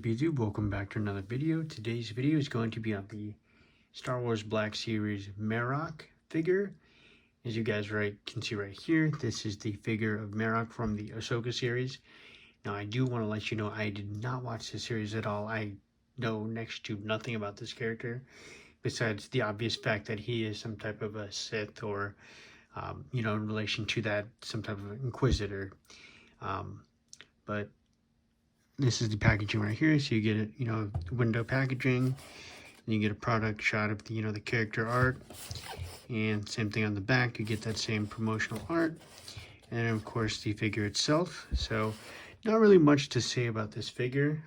YouTube? Welcome back to another video. Today's video is going to be on the Star Wars Black Series Marrok figure. As you guys can see right here, this is the figure of Marrok from the Ahsoka series. Now I do want to let you know I did not watch the series at all. I know next to nothing about this character besides the obvious fact that he is some type of a Sith or in relation to that, some type of Inquisitor. But this is the packaging right here. So you get it, window packaging, and you get a product shot of the, the character art, and same thing on the back. You get that same promotional art, and then of course the figure itself. So not really much to say about this figure.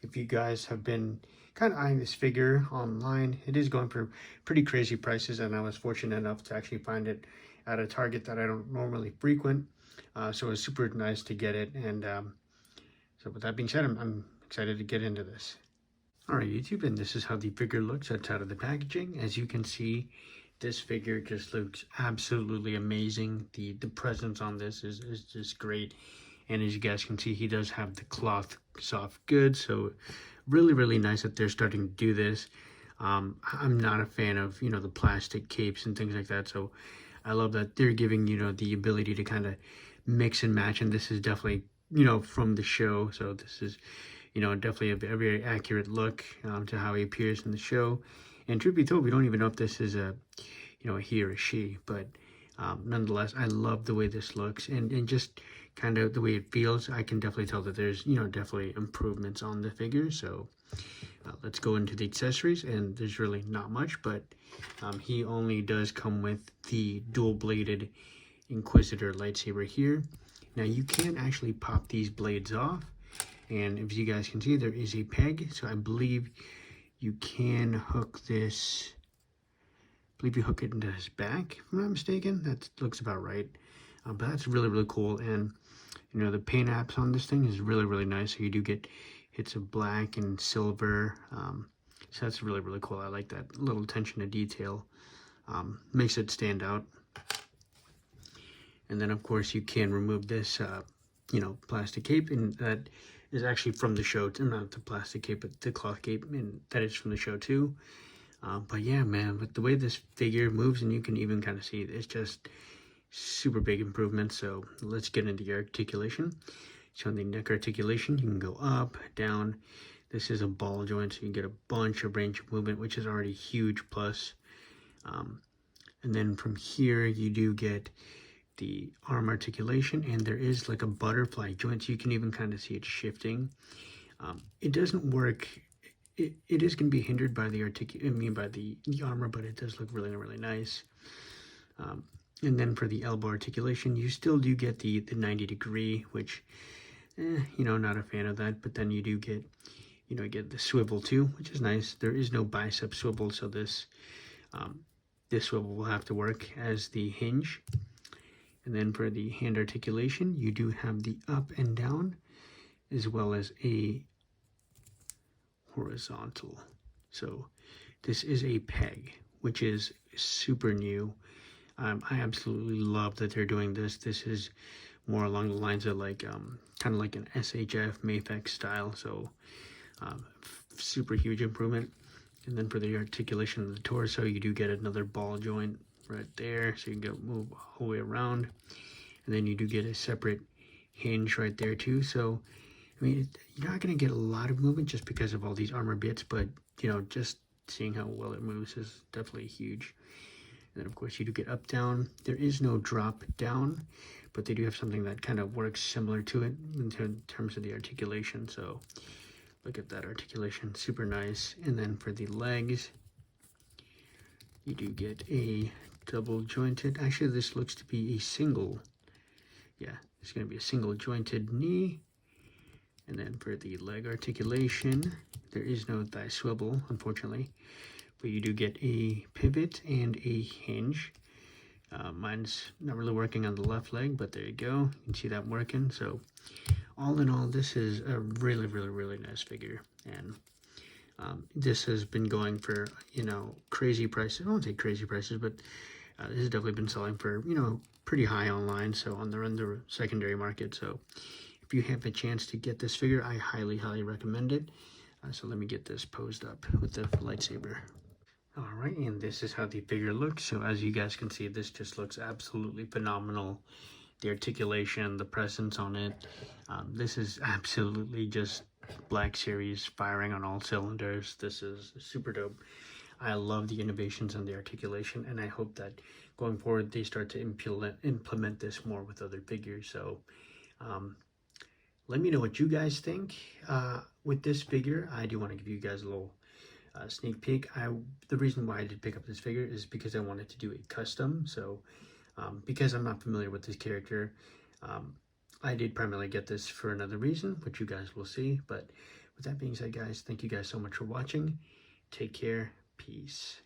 If you guys have been kind of eyeing this figure online, it is going for pretty crazy prices, and I was fortunate enough to actually find it at a Target that I don't normally frequent. So it was super nice to get it, and so with that being said, I'm excited to get into this. Alright YouTube, and this is how the figure looks outside of the packaging. As you can see, this figure just looks absolutely amazing. The presence on this is just great. And as you guys can see, he does have the cloth soft goods, so really nice that they're starting to do this. I'm not a fan of, the plastic capes and things like that, so I love that they're giving, the ability to kind of mix and match, and this is definitely from the show, so this is definitely a very accurate look to how he appears in the show. And truth be told, we don't even know if this is a he or a she, but nonetheless, I love the way this looks, and just kind of the way it feels. I can definitely tell that there's definitely improvements on the figure. So let's go into the accessories, and there's really not much, but he only does come with the dual bladed Inquisitor lightsaber here. Now you can actually pop these blades off, and if you guys can see, there is a peg, so I believe you can hook this, you hook it into his back, if I'm not mistaken. That looks about right. But that's really cool, and the paint apps on this thing is really nice, so you do get hits of black and silver, so that's really cool. I like that little attention to detail, makes it stand out. And then of course you can remove this plastic cape, and that is actually from the show, not the plastic cape but the cloth cape, and that is from the show too. But yeah, man, with the way this figure moves, and you can even kind of see it's just super big improvement. So let's get into your articulation. So on the neck articulation, you can go up, down. This is a ball joint, so you get a bunch of range of movement, which is already a huge plus. And then from here, you do get the arm articulation, and there is like a butterfly joint, so you can even kind of see it shifting. It doesn't work. It is going to be hindered by the by the armor, but it does look really nice. And then for the elbow articulation, you still do get the 90 degree, which not a fan of that. But then you do get get the swivel too, which is nice. There is no bicep swivel, so this swivel will have to work as the hinge. And then for the hand articulation, you do have the up and down, as well as a horizontal. So this is a peg, which is super new. I absolutely love that they're doing this. This is more along the lines of like kind of like an SHF Mafex style, so super huge improvement. And then for the articulation of the torso, you do get another ball joint right there, so you can move all the way around, and then you do get a separate hinge right there too. So I mean, you're not going to get a lot of movement just because of all these armor bits, but just seeing how well it moves is definitely huge. And then of course you do get up down. There is no drop down, but they do have something that kind of works similar to it in terms of the articulation. So look at that articulation, super nice. And then for the legs, you do get a double jointed, actually this looks to be a single, yeah, it's going to be a single jointed knee. And then for the leg articulation, there is no thigh swivel, unfortunately, but you do get a pivot and a hinge. Mine's not really working on the left leg, but there you go. You can see that working. So all in all, this is a really nice figure. And this has been going for, crazy prices. I won't say crazy prices, but this has definitely been selling for, pretty high online. So on the secondary market. So if you have a chance to get this figure, I highly recommend it. So let me get this posed up with the lightsaber. Alright, and this is how the figure looks. So as you guys can see, this just looks absolutely phenomenal. The articulation, the presence on it. This is absolutely just Black Series firing on all cylinders. This is super dope. I love the innovations and the articulation, and I hope that going forward they start to implement this more with other figures. So let me know what you guys think with this figure. I do want to give you guys a little sneak peek. The reason why I did pick up this figure is because I wanted to do a custom. So because I'm not familiar with this character, I did primarily get this for another reason, which you guys will see. But with that being said, guys, thank you guys so much for watching. Take care. Peace.